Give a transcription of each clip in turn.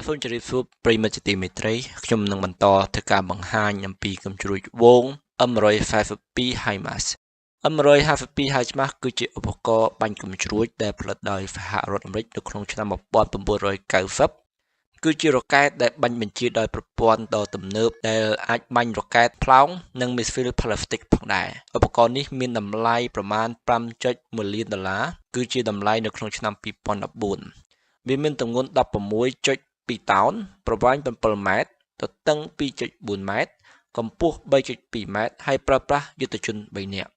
សូមជម្រាបសួរប្រិយមិត្តជាទីមេត្រីខ្ញុំនឹងបន្តធ្វើការបង្ហាញអំពីកំជ្រួចវង M152 HIMARS M152 HIMARS គឺជាឧបករណ៍បាញ់កំជ្រួចដែលផលិតដោយសហរដ្ឋអាមេរិកនៅក្នុងឆ្នាំ1990គឺជារ៉ុកែតដែលបាញ់បញ្ជាដោយប្រព័ន្ធដ៏ទំនើបដែលអាចបាញ់រ៉ុកែតផ្លោងនិង missile ballistic ផងដែរឧបករណ៍នេះមានតម្លៃប្រមាណ $5.1 លានគឺជាតម្លៃនៅក្នុងឆ្នាំ2014វាមានទម្ងន់ 16.2 តោន ប្រវែង 7 ម៉ែត្រ ទទឹង 2.4 ម៉ែត្រ កម្ពស់ 3.2 ម៉ែត្រ ហើយប្រើប្រាស់យុទ្ធជន 3 នាក់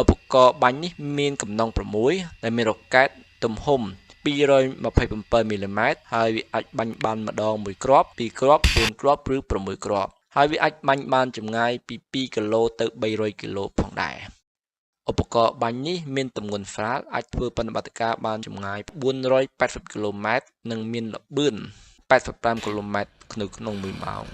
ឧបករណ៍បាញ់នេះមានកំណង 6 ដែលមានរ៉ុកែតទំហំ 227 មីលីម៉ែត្រ ហើយវាអាចបាញ់បានម្ដង 1 គ្រាប់ 2 គ្រាប់ 4 គ្រាប់ ឬ 6 គ្រាប់ ហើយវាអាចបាញ់បានចម្ងាយពី 2 គីឡូទៅ 300 គីឡូផងដែរ ឧបករណ៍បាញ់នេះមានទម្ងន់ស្រាលអាចធ្វើបប្រតិការបានចម្ងាយ 480 គីឡូម៉ែត្រ និងមានល្បឿន 85 គីឡូម៉ែត្រនៅក្នុង 1 ម៉ោង